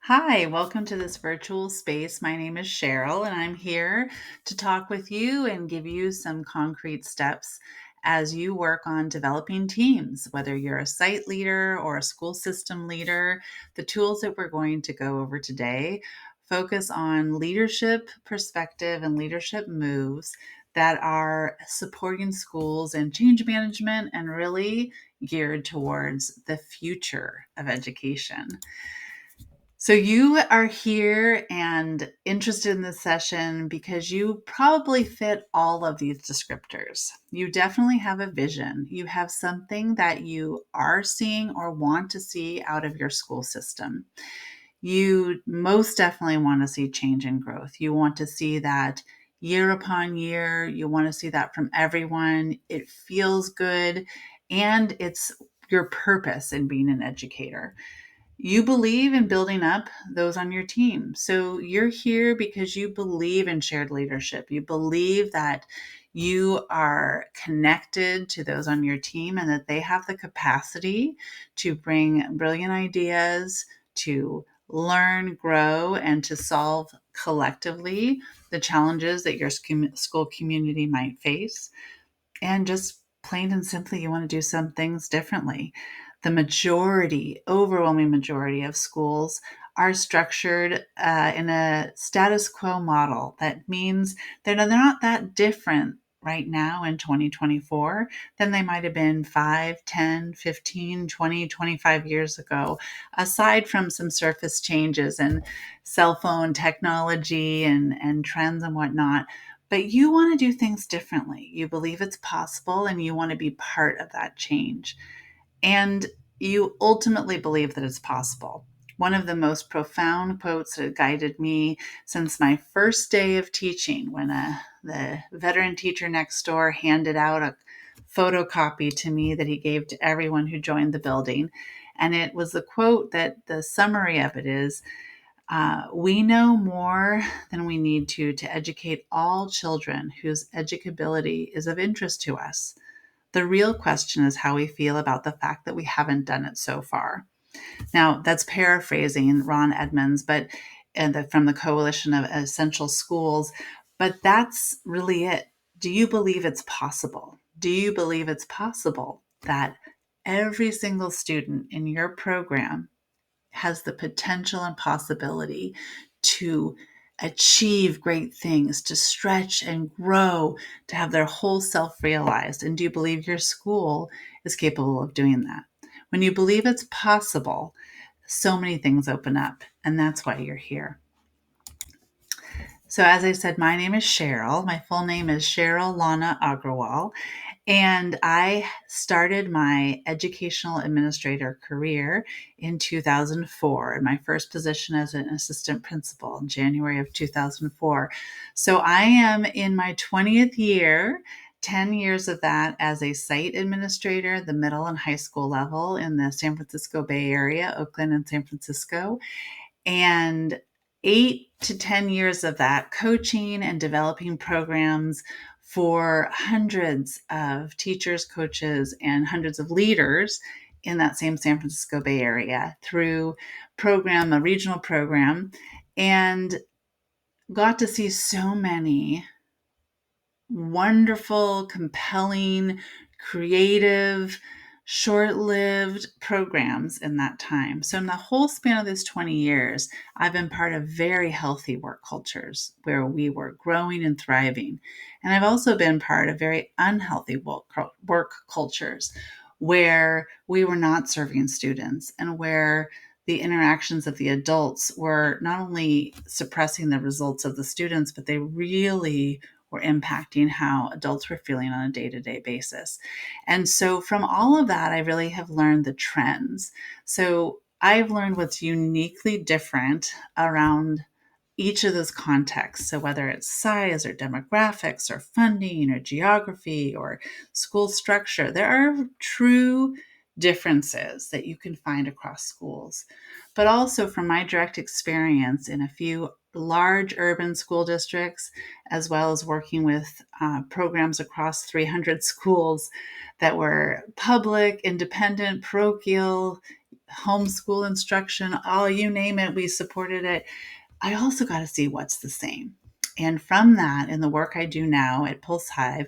Hi, welcome to this virtual space. My name is Cheryl, and I'm here to talk with you and give you some concrete steps as you work on developing teams, whether you're a site leader or a school system leader. The tools that we're going to go over today focus on leadership perspective and leadership moves that are supporting schools and change management and really geared towards the future of education. So you are here and interested in this session because you probably fit all of these descriptors. You definitely have a vision. You have something that you are seeing or want to see out of your school system. You most definitely want to see change and growth. You want to see that year upon year. You want to see that from everyone. It feels good, and it's your purpose in being an educator. You believe in building up those on your team. So you're here because you believe in shared leadership. You believe that you are connected to those on your team and that they have the capacity to bring brilliant ideas, to learn, grow, and to solve collectively the challenges that your school community might face. And just plain and simply, you want to do some things differently. The majority, overwhelming majority of schools are structured in a status quo model. That means they're not that different right now in 2024 than they might have been 5, 10, 15, 20, 25 years ago, aside from some surface changes in cell phone technology and trends and whatnot. But you want to do things differently. You believe it's possible and you want to be part of that change. And you ultimately believe that it's possible. One of the most profound quotes that guided me since my first day of teaching, when the veteran teacher next door handed out a photocopy to me that he gave to everyone who joined the building. And it was the quote that the summary of it is, we know more than we need to educate all children whose educability is of interest to us. The real question is how we feel about the fact that we haven't done it so far. Now, that's paraphrasing Ron Edmonds, from the Coalition of Essential Schools, but that's really it. Do you believe it's possible? Do you believe it's possible that every single student in your program has the potential and possibility to achieve great things, to stretch and grow, to have their whole self realized? And do you believe your school is capable of doing that? When you believe it's possible, so many things open up, and that's why you're here. So, as I said, my name is Cheryl. My full name is Cheryl Lana Agrawal, and I started my educational administrator career in 2004, in my first position as an assistant principal in January of 2004. So I am in my 20th year, 10 years of that as a site administrator, the middle and high school level in the San Francisco Bay Area, Oakland and San Francisco. And 8 to 10 years of that coaching and developing programs for hundreds of teachers, coaches, and hundreds of leaders in that same San Francisco Bay Area through a regional program, and got to see so many wonderful, compelling, creative, short-lived programs in that time. So in the whole span of this 20 years, I've been part of very healthy work cultures where we were growing and thriving. And I've also been part of very unhealthy work cultures where we were not serving students and where the interactions of the adults were not only suppressing the results of the students, but they really were impacting how adults were feeling on a day-to-day basis. And so from all of that, I really have learned the trends. So I've learned what's uniquely different around each of those contexts. So whether it's size or demographics or funding or geography or school structure, there are true differences that you can find across schools. But also from my direct experience in a few large urban school districts, as well as working with programs across 300 schools that were public, independent, parochial, homeschool instruction, oh, you name it, we supported it. I also got to see what's the same. And from that, in the work I do now at Pulsehive,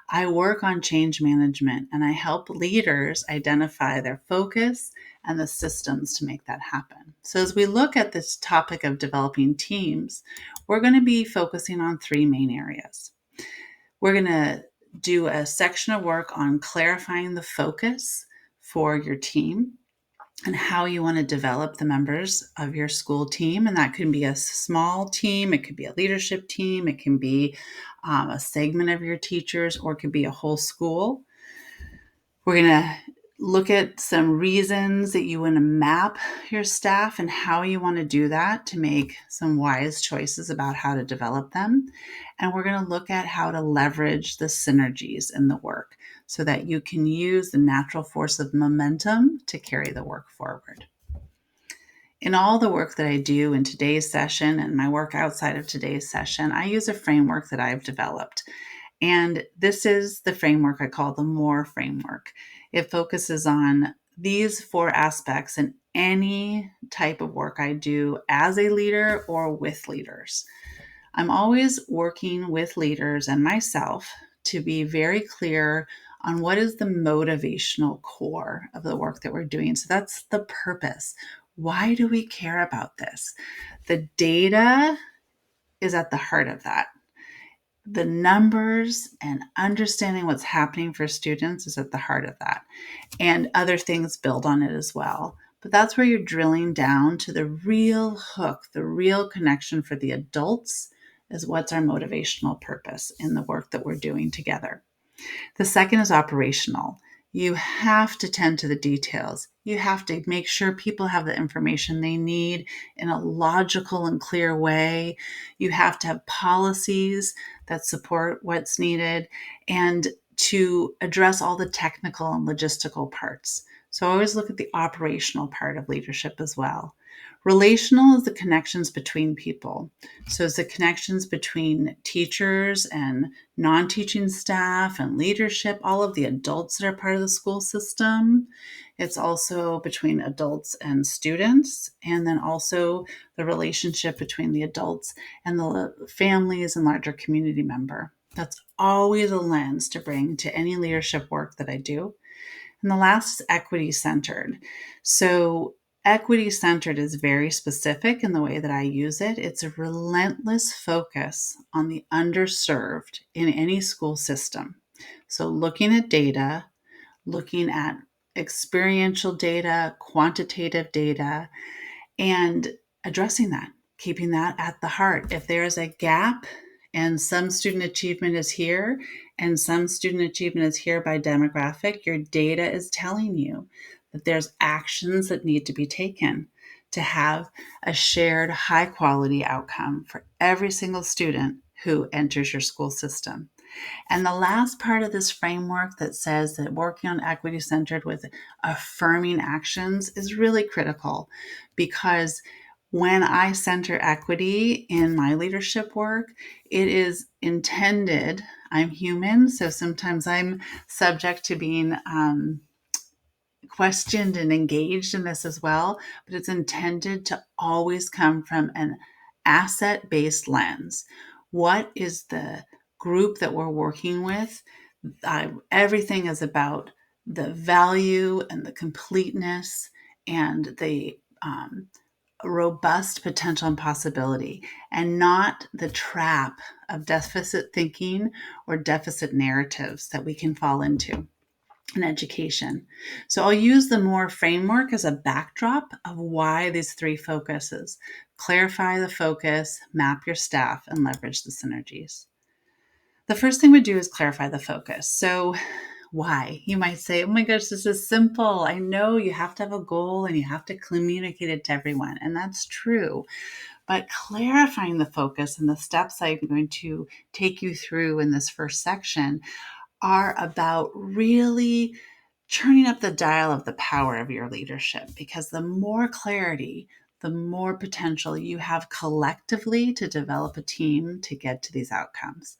I work on change management and I help leaders identify their focus and the systems to make that happen. So, as we look at this topic of developing teams, we're going to be focusing on three main areas. We're going to do a section of work on clarifying the focus for your team and how you want to develop the members of your school team. And that can be a small team, it could be a leadership team, it can be a segment of your teachers, or it could be a whole school. We're going to look at some reasons that you want to map your staff and how you want to do that to make some wise choices about how to develop them. And we're going to look at how to leverage the synergies in the work so that you can use the natural force of momentum to carry the work forward. In all the work that I do in today's session and my work outside of today's session, I use a framework that I've developed. And this is the framework I call the M.O.R.E framework. It focuses on these four aspects in any type of work I do as a leader or with leaders. I'm always working with leaders and myself to be very clear on what is the motivational core of the work that we're doing. So that's the purpose. Why do we care about this? The data is at the heart of that. The numbers and understanding what's happening for students is at the heart of that. And other things build on it as well. But that's where you're drilling down to the real hook, the real connection for the adults is what's our motivational purpose in the work that we're doing together. The second is operational. You have to tend to the details. You have to make sure people have the information they need in a logical and clear way. You have to have policies that support what's needed and to address all the technical and logistical parts. So I always look at the operational part of leadership as well. Relational is the connections between people. So it's the connections between teachers and non-teaching staff and leadership, all of the adults that are part of the school system. It's also between adults and students, and then also the relationship between the adults and the families and larger community member. That's always a lens to bring to any leadership work that I do. And the last is equity centered. So equity centered is very specific in the way that I use it. It's a relentless focus on the underserved in any school system. So looking at data, looking at experiential data, quantitative data, and addressing that, keeping that at the heart. If there is a gap and some student achievement is here and some student achievement is here by demographic, your data is telling you that there's actions that need to be taken to have a shared high quality outcome for every single student who enters your school system. And the last part of this framework that says that working on equity centered with affirming actions is really critical because when I center equity in my leadership work, it is intended. I'm human, so sometimes I'm subject to being questioned and engaged in this as well, but it's intended to always come from an asset based lens. What is the group that we're working with? Everything is about the value and the completeness and the robust potential and possibility, and not the trap of deficit thinking or deficit narratives that we can fall into in education. So I'll use the M.O.R.E framework as a backdrop of why these three focuses: clarify the focus, map your staff, and leverage the synergies. The first thing we do is clarify the focus. So why? You might say, oh my gosh, this is simple. I know you have to have a goal and you have to communicate it to everyone. And that's true. But clarifying the focus and the steps I'm going to take you through in this first section are about really turning up the dial of the power of your leadership, because the more clarity, the more potential you have collectively to develop a team to get to these outcomes.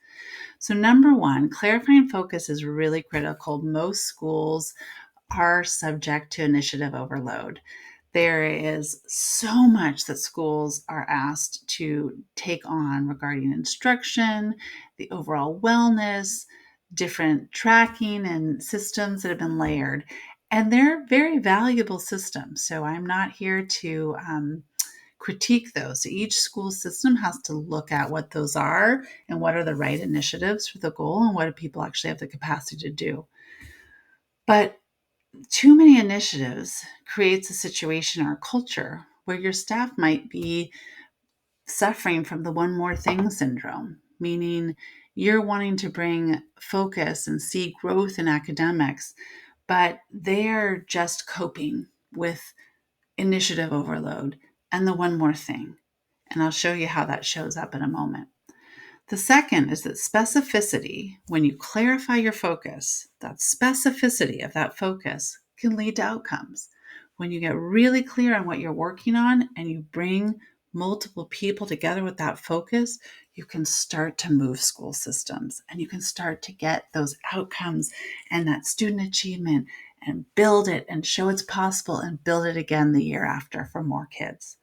So number one, clarifying focus is really critical. Most schools are subject to initiative overload. There is so much that schools are asked to take on regarding instruction, the overall wellness, different tracking and systems that have been layered. And they're very valuable systems. So I'm not here to critique those. So each school system has to look at what those are and what are the right initiatives for the goal and what do people actually have the capacity to do. But too many initiatives creates a situation or a culture where your staff might be suffering from the one more thing syndrome, meaning you're wanting to bring focus and see growth in academics, but they're just coping with initiative overload and the one more thing. And I'll show you how that shows up in a moment. The second is that specificity, when you clarify your focus, that specificity of that focus can lead to outcomes. When you get really clear on what you're working on and you bring multiple people together with that focus, you can start to move school systems and you can start to get those outcomes and that student achievement and build it and show it's possible and build it again the year after for more kids.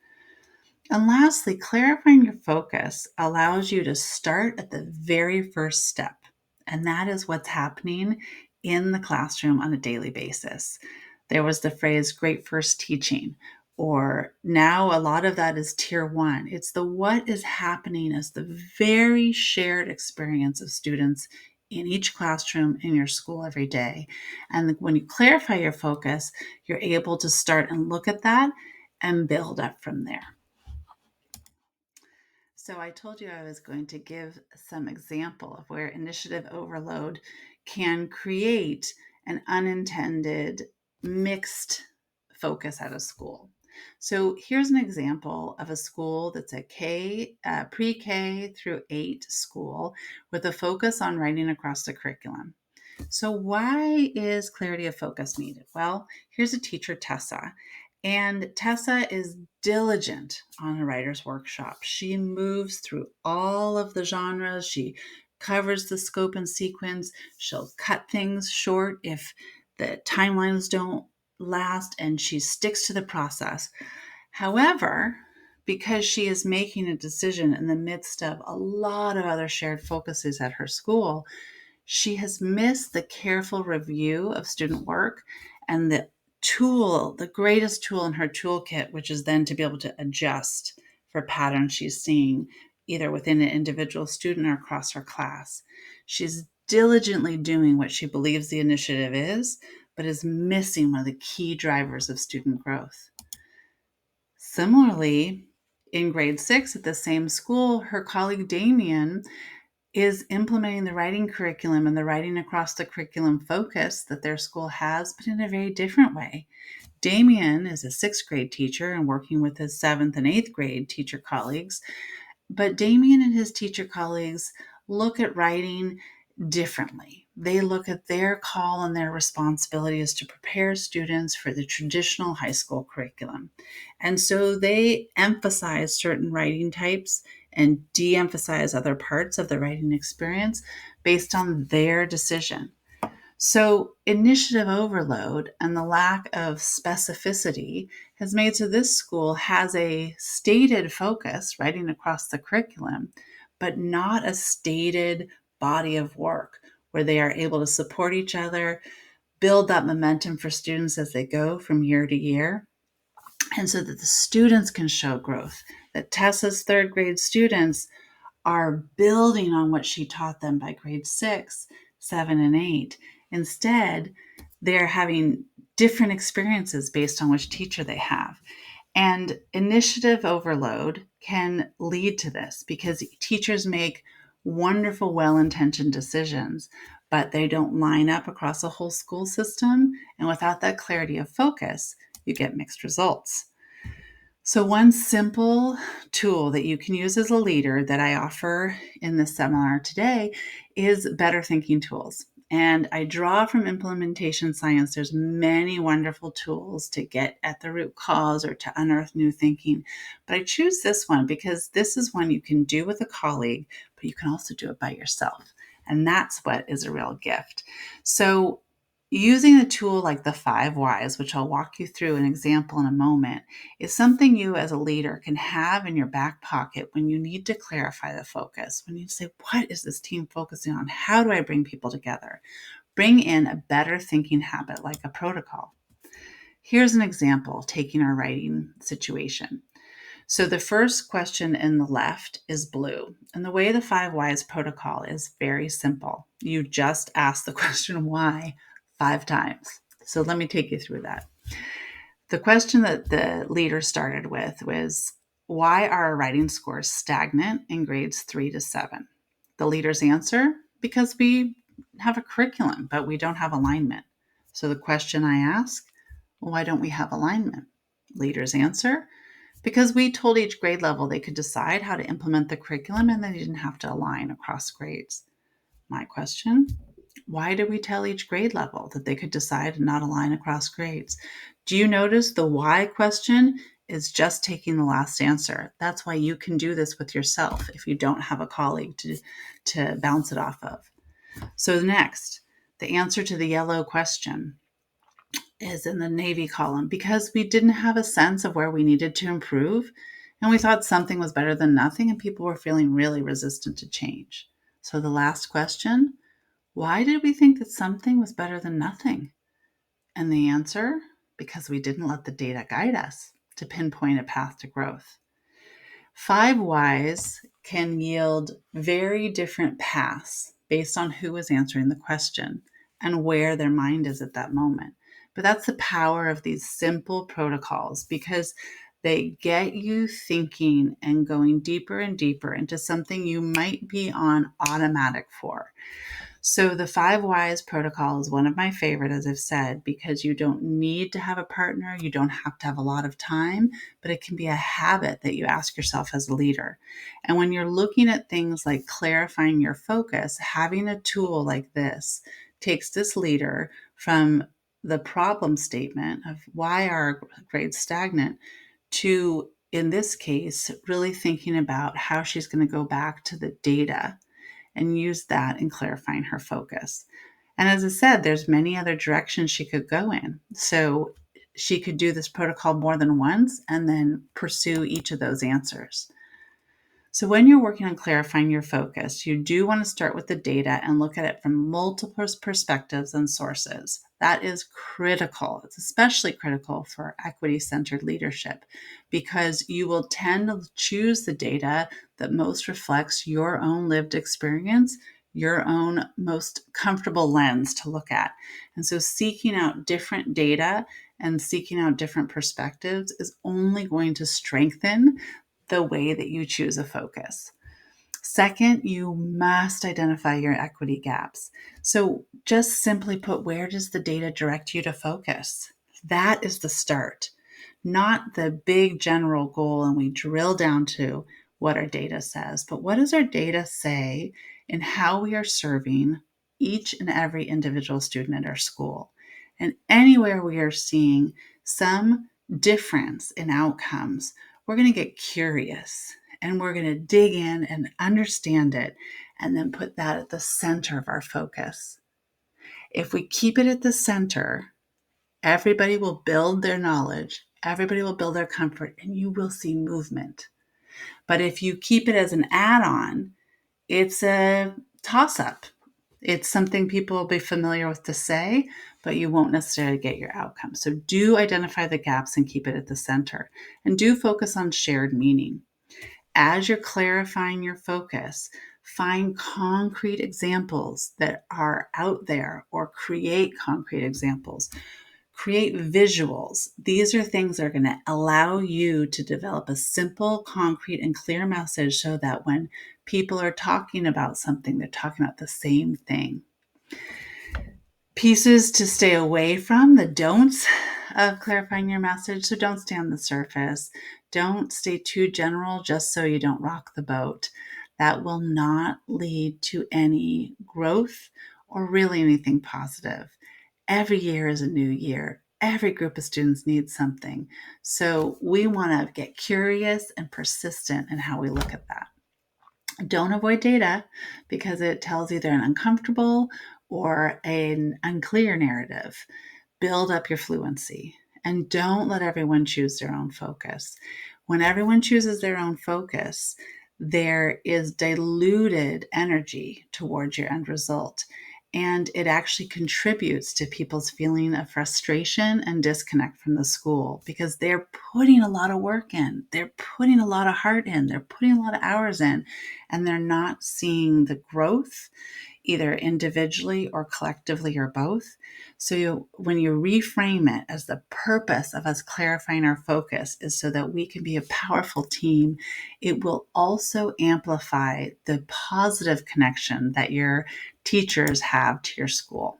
And lastly, clarifying your focus allows you to start at the very first step, and that is what's happening in the classroom on a daily basis. There was the phrase great first teaching, or now a lot of that is tier one. It's the what is happening as the very shared experience of students in each classroom in your school every day. And when you clarify your focus, you're able to start and look at that and build up from there. So I told you I was going to give some example of where initiative overload can create an unintended mixed focus at a school. So here's an example of a school that's a pre-K through 8 school with a focus on writing across the curriculum. So why is clarity of focus needed? Well, here's a teacher, Tessa, and Tessa is diligent on a writer's workshop. She moves through all of the genres. She covers the scope and sequence. She'll cut things short if the timelines don't last, and she sticks to the process. However, because she is making a decision in the midst of a lot of other shared focuses at her school, she has missed the careful review of student work and the greatest tool in her toolkit, which is then to be able to adjust for patterns she's seeing either within an individual student or across her class. She's diligently doing what she believes the initiative is, but is missing one of the key drivers of student growth. Similarly, in grade 6 at the same school, her colleague Damien is implementing the writing curriculum and the writing across the curriculum focus that their school has, but in a very different way. Damien is a 6th grade teacher and working with his 7th and 8th grade teacher colleagues. But Damien and his teacher colleagues look at writing differently. They look at their call and their responsibility is to prepare students for the traditional high school curriculum. And so they emphasize certain writing types and de-emphasize other parts of the writing experience based on their decision. So initiative overload and the lack of specificity has made so this school has a stated focus writing across the curriculum, but not a stated body of work where they are able to support each other, build that momentum for students as they go from year to year, and so that the students can show growth, that Tessa's 3rd grade students are building on what she taught them by grade 6, 7, and 8. Instead, they're having different experiences based on which teacher they have. And initiative overload can lead to this because teachers make wonderful, well-intentioned decisions, but they don't line up across a whole school system. And without that clarity of focus, you get mixed results. So one simple tool that you can use as a leader that I offer in this seminar today is better thinking tools. And I draw from implementation science. There's many wonderful tools to get at the root cause or to unearth new thinking. But I choose this one because this is one you can do with a colleague, but you can also do it by yourself. And that's what is a real gift. So Using a tool like the 5 whys, which I'll walk you through an example in a moment, is something you as a leader can have in your back pocket when you need to clarify the focus, when you say, what is this team focusing on? How do I bring people together? Bring in a better thinking habit like a protocol. Here's an example, taking our writing situation. So the first question in the left is blue. And the way the 5 whys protocol is very simple. You just ask the question why 5 times. So let me take you through that. The question that the leader started with was, why are our writing scores stagnant in grades 3 to 7? The leader's answer, because we have a curriculum, but we don't have alignment. So the question I ask, why don't we have alignment? Leader's answer, because we told each grade level they could decide how to implement the curriculum and they didn't have to align across grades. My question, why did we tell each grade level that they could decide and not align across grades? Do you notice the why question is just taking the last answer? That's why you can do this with yourself if you don't have a colleague to bounce it off of. So next, the answer to the yellow question is in the navy column, because we didn't have a sense of where we needed to improve and we thought something was better than nothing and people were feeling really resistant to change. So the last question, why did we think that something was better than nothing? And the answer, because we didn't let the data guide us to pinpoint a path to growth. 5 whys can yield very different paths based on who is answering the question and where their mind is at that moment. But that's the power of these simple protocols, because they get you thinking and going deeper and deeper into something you might be on automatic for. So the 5 whys protocol is one of my favorite, as I've said, because you don't need to have a partner. You don't have to have a lot of time, but it can be a habit that you ask yourself as a leader. And when you're looking at things like clarifying your focus, having a tool like this takes this leader from the problem statement of why are grades stagnant to, in this case, really thinking about how she's going to go back to the data and use that in clarifying her focus. And as I said, there's many other directions she could go in. So she could do this protocol more than once and then pursue each of those answers. So when you're working on clarifying your focus, you do want to start with the data and look at it from multiple perspectives and sources. That is critical. It's especially critical for equity-centered leadership, because you will tend to choose the data that most reflects your own lived experience, your own most comfortable lens to look at. And so seeking out different data and seeking out different perspectives is only going to strengthen the way that you choose a focus. Second, you must identify your equity gaps. So just simply put, where does the data direct you to focus? That is the start, not the big general goal. And we drill down to what our data says, but what does our data say in how we are serving each and every individual student at our school? And anywhere we are seeing some difference in outcomes, we're going to get curious and we're going to dig in and understand it and then put that at the center of our focus. If we keep it at the center, everybody will build their knowledge, everybody will build their comfort, and you will see movement. But if you keep it as an add-on, it's a toss-up. It's something people will be familiar with to say, but you won't necessarily get your outcome. So do identify the gaps and keep it at the center. And do focus on shared meaning. As you're clarifying your focus, find concrete examples that are out there, or create concrete examples. Create visuals. These are things that are going to allow you to develop a simple, concrete, and clear message so that when people are talking about something, they're talking about the same thing. Pieces to stay away from, the don'ts of clarifying your message. So don't stay on the surface. Don't stay too general just so you don't rock the boat. That will not lead to any growth or really anything positive. Every year is a new year. Every group of students needs something. So we want to get curious and persistent in how we look at that. Don't avoid data because it tells you they're uncomfortable or an unclear narrative. Build up your fluency and don't let everyone choose their own focus. When everyone chooses their own focus, there is diluted energy towards your end result. And it actually contributes to people's feeling of frustration and disconnect from the school because they're putting a lot of work in. They're putting a lot of heart in. They're putting a lot of hours in, and they're not seeing the growth either individually or collectively or both. So when you reframe it as the purpose of us clarifying our focus is so that we can be a powerful team, it will also amplify the positive connection that your teachers have to your school.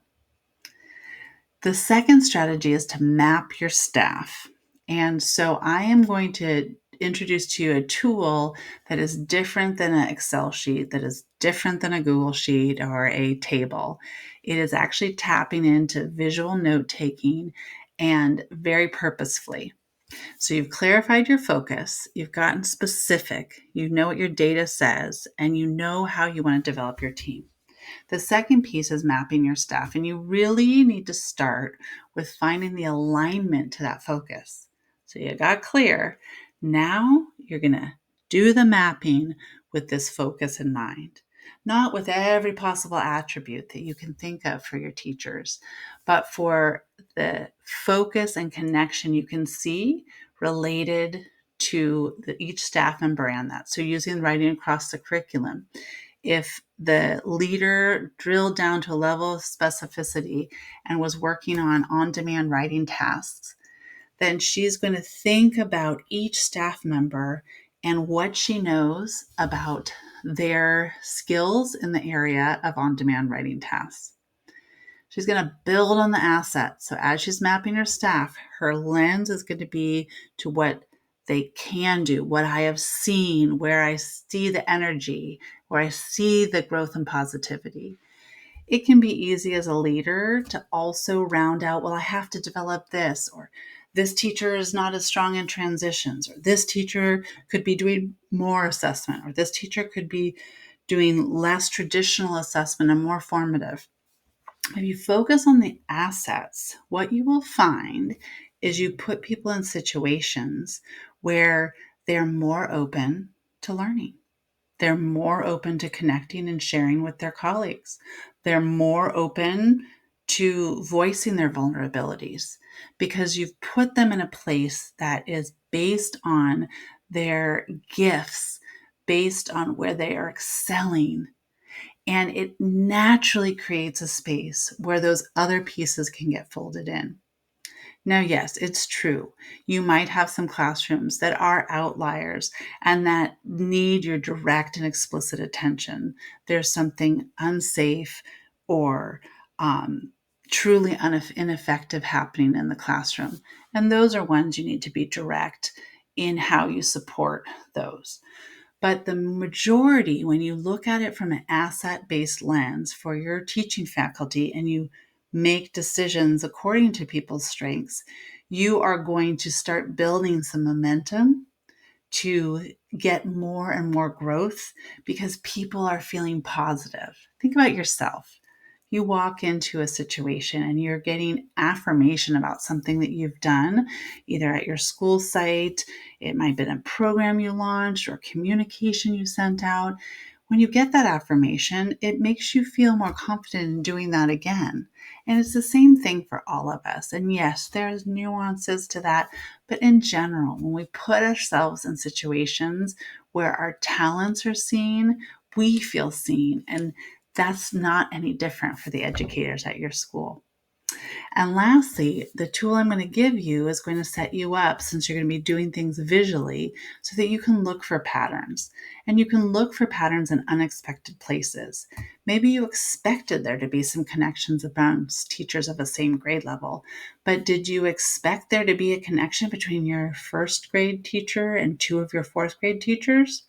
The second strategy is to map your staff. And so I am going to introduce to you a tool that is different than an Excel sheet, that is different than a Google sheet or a table. It is actually tapping into visual note taking and very purposefully. So you've clarified your focus, you've gotten specific, you know what your data says, and you know how you want to develop your team. The second piece is mapping your staff, and you really need to start with finding the alignment to that focus. So you got clear. Now you're going to do the mapping with this focus in mind, not with every possible attribute that you can think of for your teachers, but for the focus and connection you can see related to each staff member and that. So using writing across the curriculum. If the leader drilled down to a level of specificity and was working on demand writing tasks, then she's going to think about each staff member and what she knows about their skills in the area of on-demand writing tasks. She's going to build on the assets. So as she's mapping her staff, her lens is going to be to what they can do, what I have seen, where I see the energy, where I see the growth and positivity. It can be easy as a leader to also round out, well, I have to develop this, or this teacher is not as strong in transitions, or this teacher could be doing more assessment, or this teacher could be doing less traditional assessment and more formative. If you focus on the assets, what you will find is you put people in situations where they're more open to learning. They're more open to connecting and sharing with their colleagues. They're more open to voicing their vulnerabilities because you've put them in a place that is based on their gifts, based on where they are excelling, and it naturally creates a space where those other pieces can get folded in. Now, yes, it's true. You might have some classrooms that are outliers and that need your direct and explicit attention. There's something unsafe or truly ineffective happening in the classroom. And those are ones you need to be direct in how you support those. But the majority, when you look at it from an asset-based lens for your teaching faculty and you make decisions according to people's strengths, you are going to start building some momentum to get more and more growth because people are feeling positive. Think about yourself. You walk into a situation and you're getting affirmation about something that you've done, either at your school site, it might have been a program you launched or communication you sent out. When you get that affirmation, it makes you feel more confident in doing that again. And it's the same thing for all of us. And yes, there's nuances to that. But in general, when we put ourselves in situations where our talents are seen, we feel seen. And that's not any different for the educators at your school. And lastly, the tool I'm going to give you is going to set you up, since you're going to be doing things visually, so that you can look for patterns. And you can look for patterns in unexpected places. Maybe you expected there to be some connections amongst teachers of the same grade level, but did you expect there to be a connection between your first grade teacher and two of your fourth grade teachers?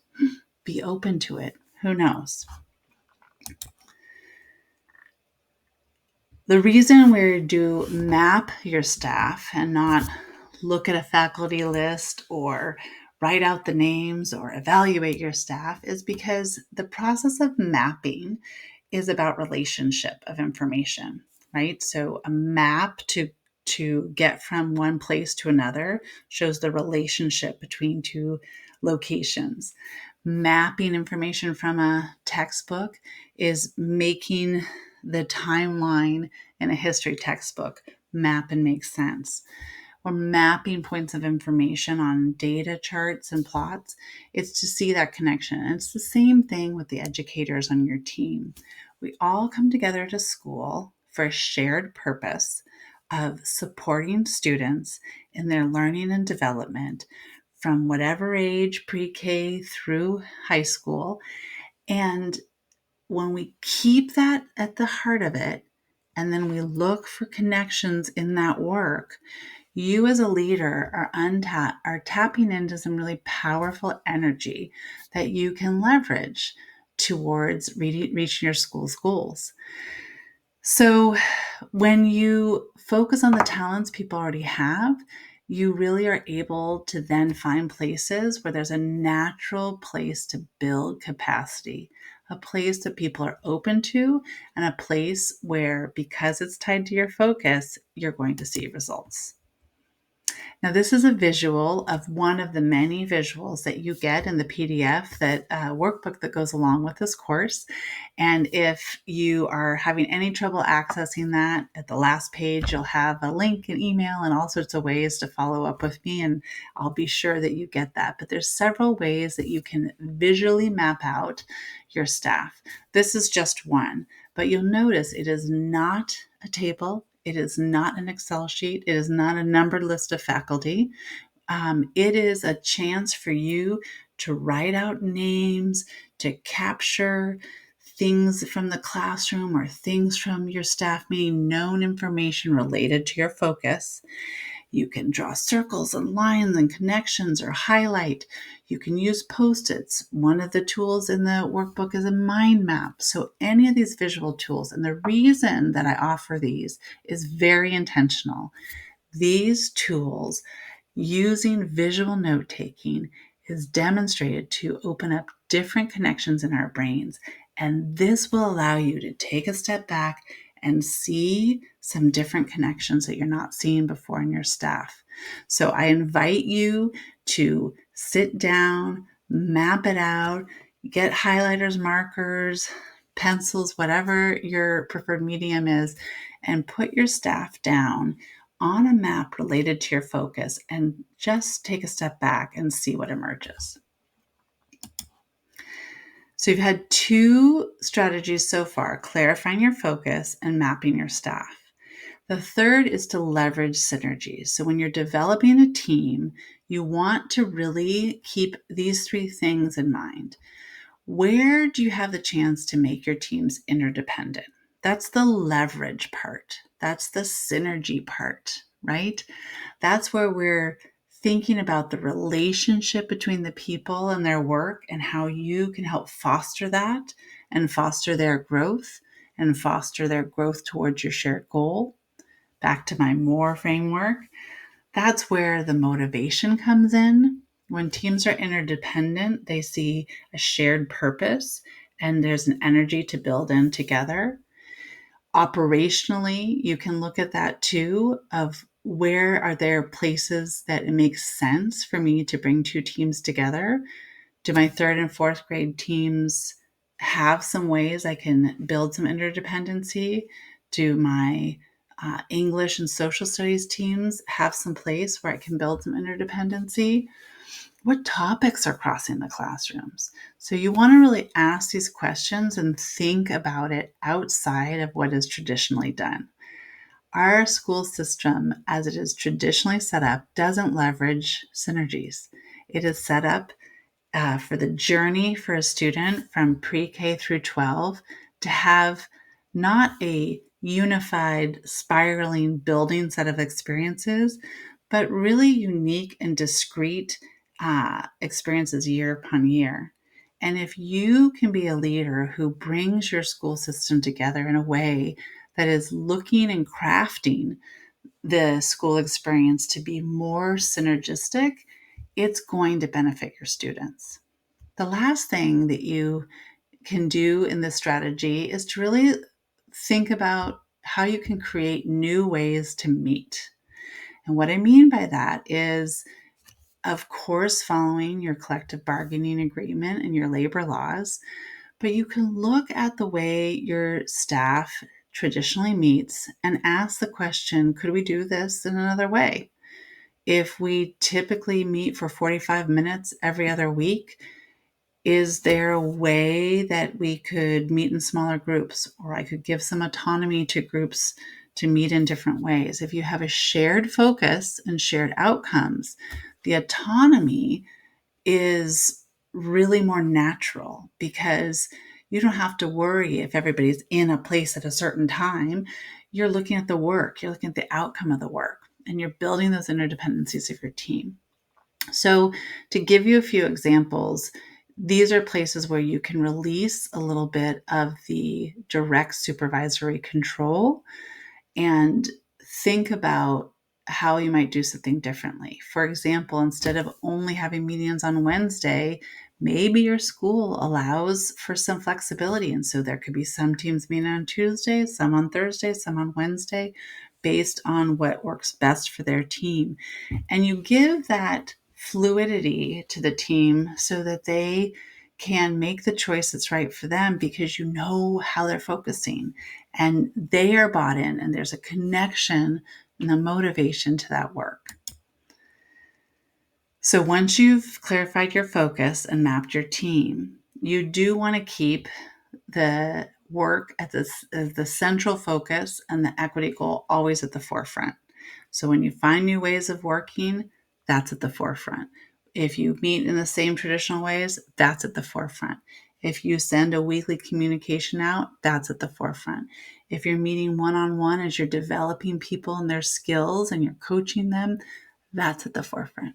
Be open to it. Who knows? The reason we do map your staff and not look at a faculty list or write out the names or evaluate your staff is because the process of mapping is about relationship of information, right? So a map to get from one place to another shows the relationship between two locations. Mapping information from a textbook is making the timeline in a history textbook map and make sense. Or mapping points of information on data charts and plots. It's to see that connection. And it's the same thing with the educators on your team. We all come together to school for a shared purpose of supporting students in their learning and development from whatever age, pre-K through high school. And when we keep that at the heart of it, and then we look for connections in that work, you as a leader are tapping into some really powerful energy that you can leverage towards reaching your school's goals. So when you focus on the talents people already have, you really are able to then find places where there's a natural place to build capacity, a place that people are open to, and a place where, because it's tied to your focus, you're going to see results. Now, this is a visual of one of the many visuals that you get in the PDF, that workbook that goes along with this course. And if you are having any trouble accessing that, at the last page, you'll have a link, an email, and all sorts of ways to follow up with me, and I'll be sure that you get that. But there's several ways that you can visually map out your staff. This is just one, but you'll notice it is not a table. It is not an Excel sheet. It is not a numbered list of faculty. It is a chance for you to write out names, to capture things from the classroom or things from your staff meeting, known information related to your focus. You can draw circles and lines and connections or highlight. You can use Post-its. One of the tools in the workbook is a mind map. So any of these visual tools, and the reason that I offer these is very intentional. These tools, using visual note taking, is demonstrated to open up different connections in our brains. And this will allow you to take a step back and see some different connections that you're not seeing before in your staff. So I invite you to sit down, map it out, get highlighters, markers, pencils, whatever your preferred medium is, and put your staff down on a map related to your focus and just take a step back and see what emerges. So you've had two strategies so far: clarifying your focus and mapping your staff. The third is to leverage synergies. So when you're developing a team, you want to really keep these three things in mind. Where do you have the chance to make your teams interdependent? That's the leverage part. That's the synergy part, right? That's where we're thinking about the relationship between the people and their work and how you can help foster that and foster their growth and foster their growth towards your shared goal. Back to my M.O.R.E framework. That's where the motivation comes in. When teams are interdependent, they see a shared purpose and there's an energy to build in together. Operationally, you can look at that too, of where are there places that it makes sense for me to bring two teams together? Do my third and fourth grade teams have some ways I can build some interdependency? Do my English and social studies teams have some place where I can build some interdependency? What topics are crossing the classrooms? So you want to really ask these questions and think about it outside of what is traditionally done. Our school system, as it is traditionally set up, doesn't leverage synergies. It is set up for the journey for a student from pre-K through 12 to have not a unified, spiraling, building set of experiences, but really unique and discrete experiences year upon year. And if you can be a leader who brings your school system together in a way that is looking and crafting the school experience to be more synergistic, it's going to benefit your students. The last thing that you can do in this strategy is to really think about how you can create new ways to meet. And what I mean by that is, of course, following your collective bargaining agreement and your labor laws, but you can look at the way your staff traditionally meets and ask the question, could we do this in another way? If we typically meet for 45 minutes every other week, is there a way that we could meet in smaller groups, or I could give some autonomy to groups to meet in different ways? If you have a shared focus and shared outcomes, the autonomy is really more natural because you don't have to worry if everybody's in a place at a certain time. You're looking at the work, you're looking at the outcome of the work, and you're building those interdependencies of your team. So, to give you a few examples, these are places where you can release a little bit of the direct supervisory control and think about how you might do something differently. For example, instead of only having meetings on Wednesday, maybe your school allows for some flexibility. And so there could be some teams meeting on Tuesday, some on Thursday, some on Wednesday, based on what works best for their team. And you give that fluidity to the team so that they can make the choice that's right for them, because you know how they're focusing and they are bought in, and there's a connection and a motivation to that work. So once you've clarified your focus and mapped your team, you do want to keep the work at the central focus and the equity goal always at the forefront. So when you find new ways of working, that's at the forefront. If you meet in the same traditional ways, that's at the forefront. If you send a weekly communication out, that's at the forefront. If you're meeting one-on-one as you're developing people and their skills and you're coaching them, that's at the forefront.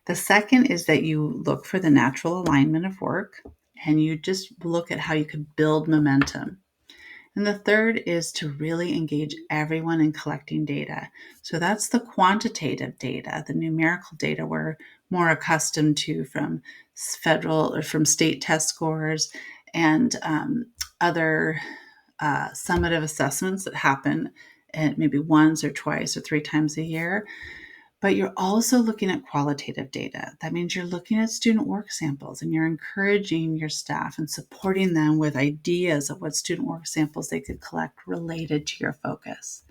The second is that you look for the natural alignment of work and you just look at how you could build momentum. And the third is to really engage everyone in collecting data. So that's the quantitative data, the numerical data we're more accustomed to from federal or from state test scores and other summative assessments that happen at maybe once or twice or 3 times a year. But you're also looking at qualitative data. That means you're looking at student work samples and you're encouraging your staff and supporting them with ideas of what student work samples they could collect related to your focus.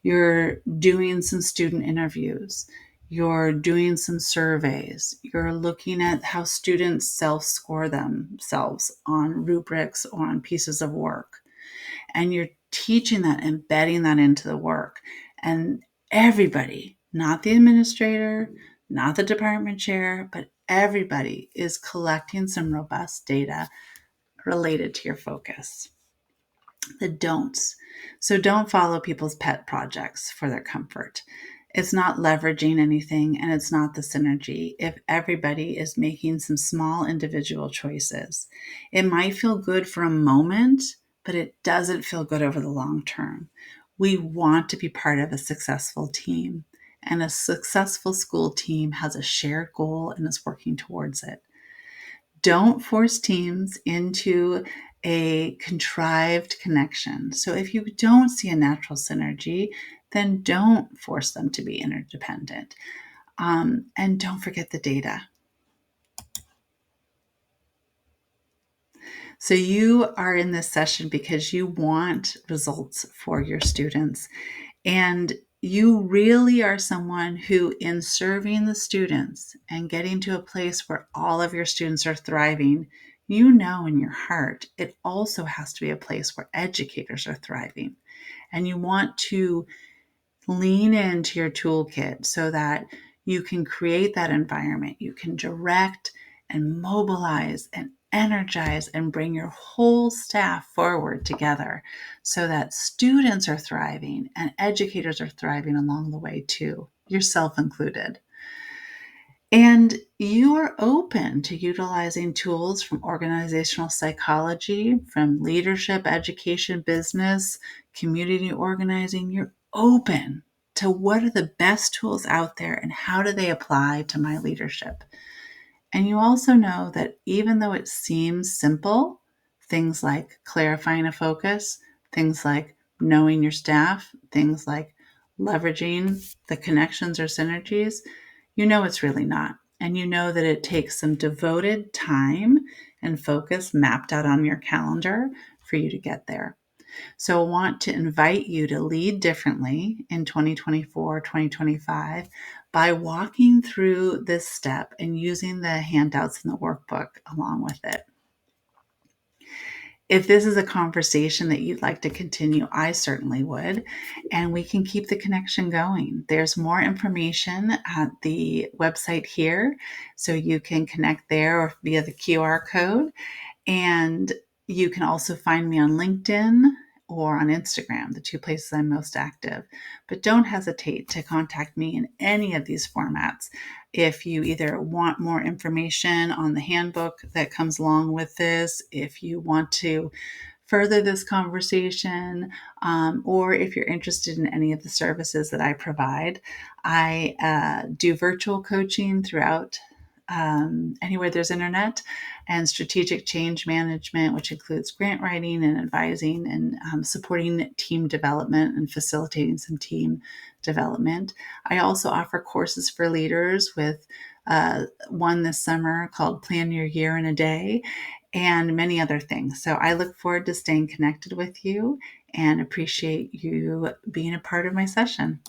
You're doing some student interviews. You're doing some surveys. You're looking at how students self-score themselves on rubrics or on pieces of work. And you're teaching that, embedding that into the work. And everybody, not the administrator, not the department chair, but everybody is collecting some robust data related to your focus. The don'ts. So don't follow people's pet projects for their comfort. It's not leveraging anything, and it's not the synergy if everybody is making some small individual choices. It might feel good for a moment, but it doesn't feel good over the long term. We want to be part of a successful team, and a successful school team has a shared goal and is working towards it. Don't force teams into a contrived connection. So if you don't see a natural synergy, then don't force them to be interdependent. And don't forget the data. So you are in this session because you want results for your students. And you really are someone who, in serving the students and getting to a place where all of your students are thriving, you know in your heart it also has to be a place where educators are thriving. And you want to lean into your toolkit so that you can create that environment. You can direct and mobilize and energize and bring your whole staff forward together so that students are thriving and educators are thriving along the way too, yourself included. And you are open to utilizing tools from organizational psychology, from leadership, education, business, community organizing. You're open to what are the best tools out there and how do they apply to my leadership. And you also know that even though it seems simple, things like clarifying a focus, things like knowing your staff, things like leveraging the connections or synergies, you know it's really not. And you know that it takes some devoted time and focus mapped out on your calendar for you to get there. So I want to invite you to lead differently in 2024, 2025 by walking through this step and using the handouts in the workbook along with it. If this is a conversation that you'd like to continue, I certainly would. And we can keep the connection going. There's more information at the website here, so you can connect there or via the QR code. And you can also find me on LinkedIn or on Instagram, the two places I'm most active. But don't hesitate to contact me in any of these formats if you either want more information on the handbook that comes along with this, if you want to further this conversation, or if you're interested in any of the services that I provide. I do virtual coaching throughout anywhere there's internet, and strategic change management, which includes grant writing and advising and supporting team development and facilitating some team development. I also offer courses for leaders with one this summer called Plan Your Year in a Day, and many other things. So I look forward to staying connected with you and appreciate you being a part of my session.